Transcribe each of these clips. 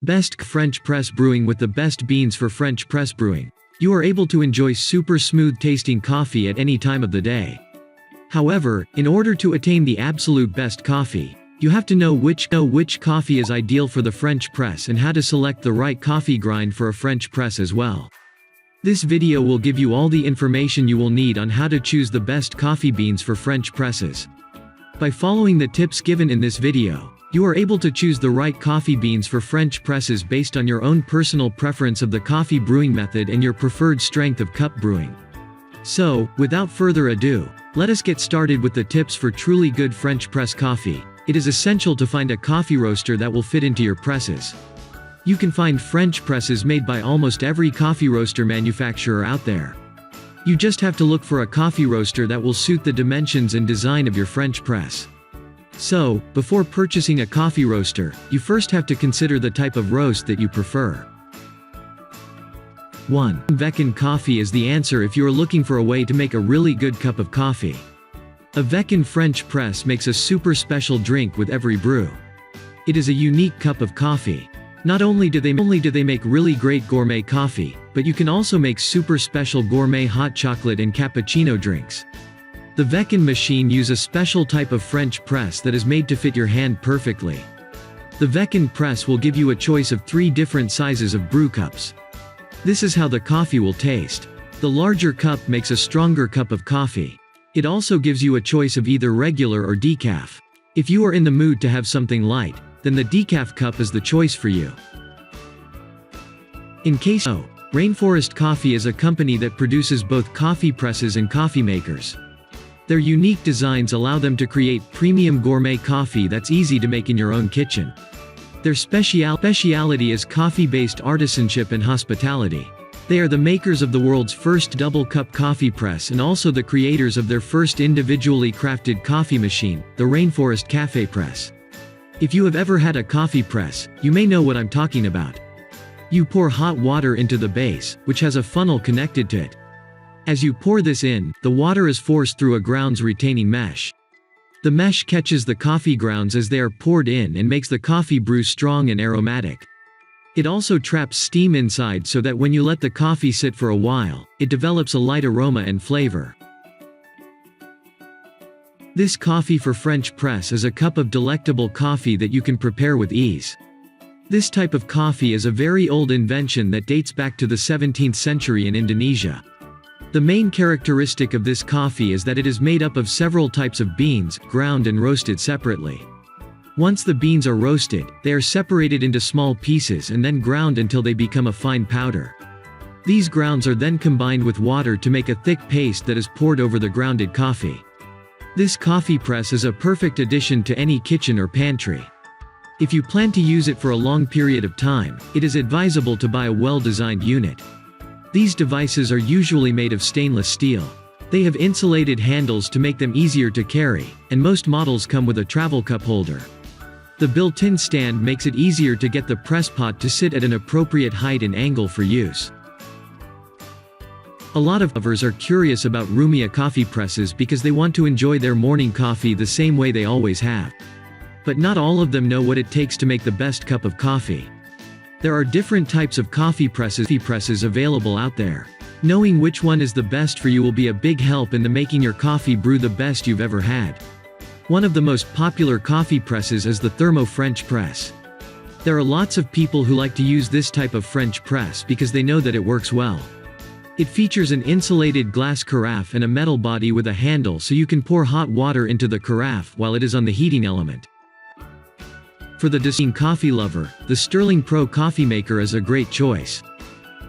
Best French press brewing. With the best beans for French press brewing, you are able to enjoy super smooth tasting coffee at any time of the day. However, in order to attain the absolute best coffee, you have to know which coffee is ideal for the French press and how to select the right coffee grind for a French press as well. This video will give you all the information you will need on how to choose the best coffee beans for French presses. By following the tips given in this video, you are able to choose the right coffee beans for French presses based on your own personal preference of the coffee brewing method and your preferred strength of cup brewing. So, without further ado, let us get started with the tips for truly good French press coffee. It is essential to find a coffee roaster that will fit into your presses. You can find French presses made by almost every coffee roaster manufacturer out there. You just have to look for a coffee roaster that will suit the dimensions and design of your French press. So, before purchasing a coffee roaster, you first have to consider the type of roast that you prefer. 1. Veken coffee is the answer if you are looking for a way to make a really good cup of coffee. A Veken French press makes a super special drink with every brew. It is a unique cup of coffee. Not only do they make really great gourmet coffee, but you can also make super special gourmet hot chocolate and cappuccino drinks. The Veken machine uses a special type of French press that is made to fit your hand perfectly. The Veken press will give you a choice of 3 different sizes of brew cups. This is how the coffee will taste. The larger cup makes a stronger cup of coffee. It also gives you a choice of either regular or decaf. If you are in the mood to have something light, then the decaf cup is the choice for you. In case you know, Rainforest Coffee is a company that produces both coffee presses and coffee makers. Their unique designs allow them to create premium gourmet coffee that's easy to make in your own kitchen. Their speciality is coffee-based artisanship and hospitality. They are the makers of the world's first double-cup coffee press and also the creators of their first individually crafted coffee machine, the Rainforest Cafe Press. If you have ever had a coffee press, you may know what I'm talking about. You pour hot water into the base, which has a funnel connected to it. As you pour this in, the water is forced through a grounds retaining mesh. The mesh catches the coffee grounds as they are poured in and makes the coffee brew strong and aromatic. It also traps steam inside so that when you let the coffee sit for a while, it develops a light aroma and flavor. This coffee for French press is a cup of delectable coffee that you can prepare with ease. This type of coffee is a very old invention that dates back to the 17th century in Indonesia. The main characteristic of this coffee is that it is made up of several types of beans, ground and roasted separately. Once the beans are roasted, they are separated into small pieces and then ground until they become a fine powder. These grounds are then combined with water to make a thick paste that is poured over the grounded coffee. This coffee press is a perfect addition to any kitchen or pantry. If you plan to use it for a long period of time, it is advisable to buy a well-designed unit. These devices are usually made of stainless steel. They have insulated handles to make them easier to carry, and most models come with a travel cup holder. The built-in stand makes it easier to get the press pot to sit at an appropriate height and angle for use. A lot of lovers are curious about Rumia coffee presses because they want to enjoy their morning coffee the same way they always have. But not all of them know what it takes to make the best cup of coffee. There are different types of coffee presses available out there. Knowing which one is the best for you will be a big help in making your coffee brew the best you've ever had. One of the most popular coffee presses is the Thermo French press. There are lots of people who like to use this type of French press because they know that it works well. It features an insulated glass carafe and a metal body with a handle so you can pour hot water into the carafe while it is on the heating element. For the discerning coffee lover, the Sterling Pro coffee maker is a great choice.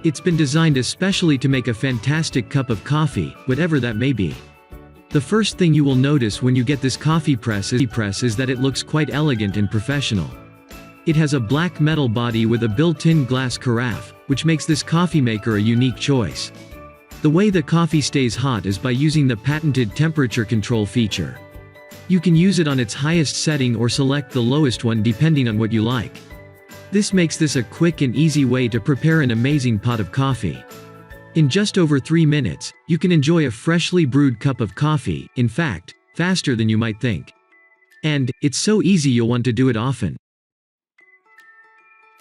It's been designed especially to make a fantastic cup of coffee, whatever that may be. The first thing you will notice when you get this coffee press is that it looks quite elegant and professional. It has a black metal body with a built-in glass carafe, which makes this coffee maker a unique choice. The way the coffee stays hot is by using the patented temperature control feature. You can use it on its highest setting or select the lowest one depending on what you like. This makes this a quick and easy way to prepare an amazing pot of coffee. In just over 3 minutes, you can enjoy a freshly brewed cup of coffee, in fact, faster than you might think. And, it's so easy you'll want to do it often.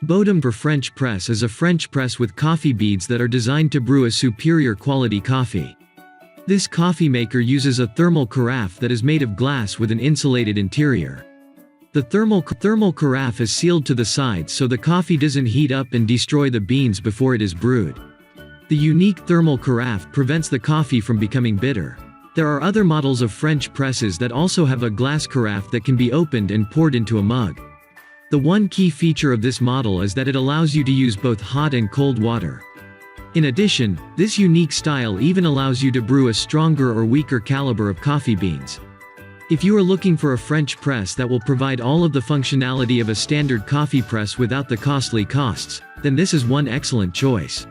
Bodum for French press is a French press with coffee beads that are designed to brew a superior quality coffee. This coffee maker uses a thermal carafe that is made of glass with an insulated interior. The thermal carafe is sealed to the sides so the coffee doesn't heat up and destroy the beans before it is brewed. The unique thermal carafe prevents the coffee from becoming bitter. There are other models of French presses that also have a glass carafe that can be opened and poured into a mug. The one key feature of this model is that it allows you to use both hot and cold water. In addition, this unique style even allows you to brew a stronger or weaker caliber of coffee beans. If you are looking for a French press that will provide all of the functionality of a standard coffee press without the costly costs, then this is one excellent choice.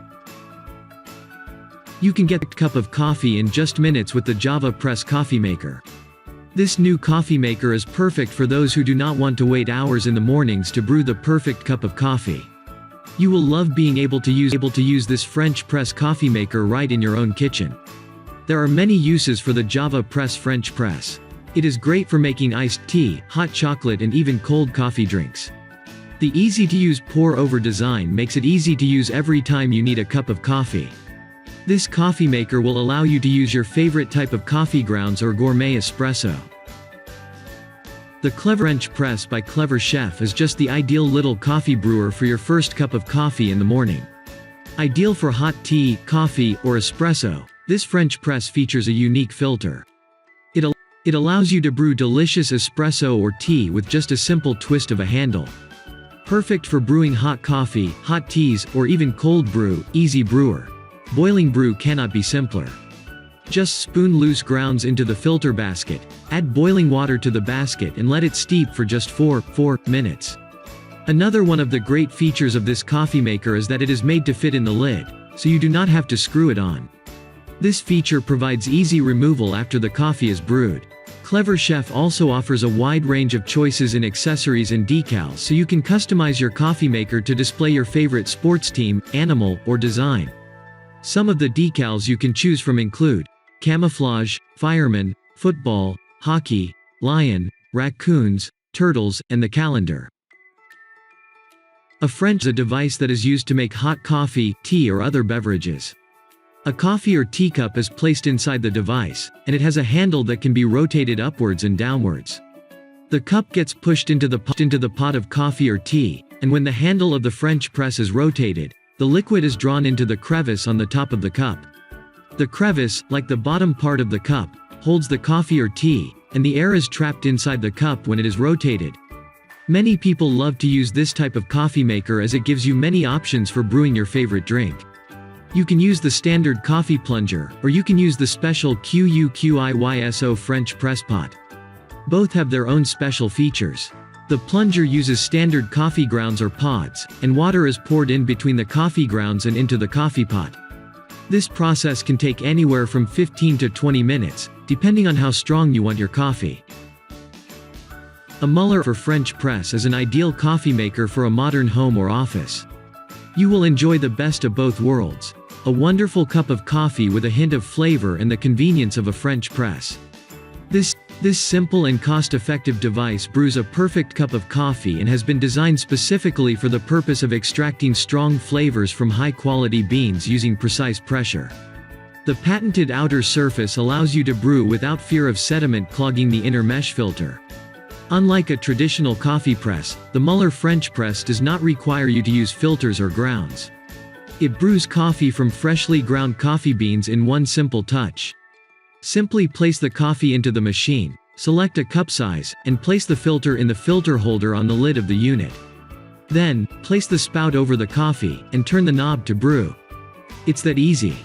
You can get a cup of coffee in just minutes with the Java Press coffee maker. This new coffee maker is perfect for those who do not want to wait hours in the mornings to brew the perfect cup of coffee. You will love being able to use this French press coffee maker right in your own kitchen. There are many uses for the Java Press French press. It is great for making iced tea, hot chocolate and even cold coffee drinks. The easy-to-use pour-over design makes it easy to use every time you need a cup of coffee. This coffee maker will allow you to use your favorite type of coffee grounds or gourmet espresso. The Clever French Press by Clever Chef is just the ideal little coffee brewer for your first cup of coffee in the morning. Ideal for hot tea, coffee, or espresso, this French press features a unique filter. It allows you to brew delicious espresso or tea with just a simple twist of a handle. Perfect for brewing hot coffee, hot teas, or even cold brew, easy brewer. Boiling brew cannot be simpler. Just spoon loose grounds into the filter basket, add boiling water to the basket and let it steep for just 4 minutes. Another one of the great features of this coffee maker is that it is made to fit in the lid, so you do not have to screw it on. This feature provides easy removal after the coffee is brewed. Clever Chef also offers a wide range of choices in accessories and decals so you can customize your coffee maker to display your favorite sports team, animal, or design. Some of the decals you can choose from include camouflage, fireman, football, hockey, lion, raccoons, turtles, and the calendar. A French is a device that is used to make hot coffee, tea or other beverages. A coffee or teacup is placed inside the device, and it has a handle that can be rotated upwards and downwards. The cup gets pushed into the pot of coffee or tea, and when the handle of the French press is rotated, the liquid is drawn into the crevice on the top of the cup. The crevice, like the bottom part of the cup, holds the coffee or tea, and the air is trapped inside the cup when it is rotated. Many people love to use this type of coffee maker as it gives you many options for brewing your favorite drink. You can use the standard coffee plunger, or you can use the special QUQIYSO French press pot. Both have their own special features. The plunger uses standard coffee grounds or pods, and water is poured in between the coffee grounds and into the coffee pot. This process can take anywhere from 15 to 20 minutes, depending on how strong you want your coffee. A Muller for French press is an ideal coffee maker for a modern home or office. You will enjoy the best of both worlds: a wonderful cup of coffee with a hint of flavor and the convenience of a French press. This simple and cost-effective device brews a perfect cup of coffee and has been designed specifically for the purpose of extracting strong flavors from high-quality beans using precise pressure. The patented outer surface allows you to brew without fear of sediment clogging the inner mesh filter. Unlike a traditional coffee press, the Muller French press does not require you to use filters or grounds. It brews coffee from freshly ground coffee beans in one simple touch. Simply place the coffee into the machine, select a cup size, and place the filter in the filter holder on the lid of the unit. Then, place the spout over the coffee, and turn the knob to brew. It's that easy.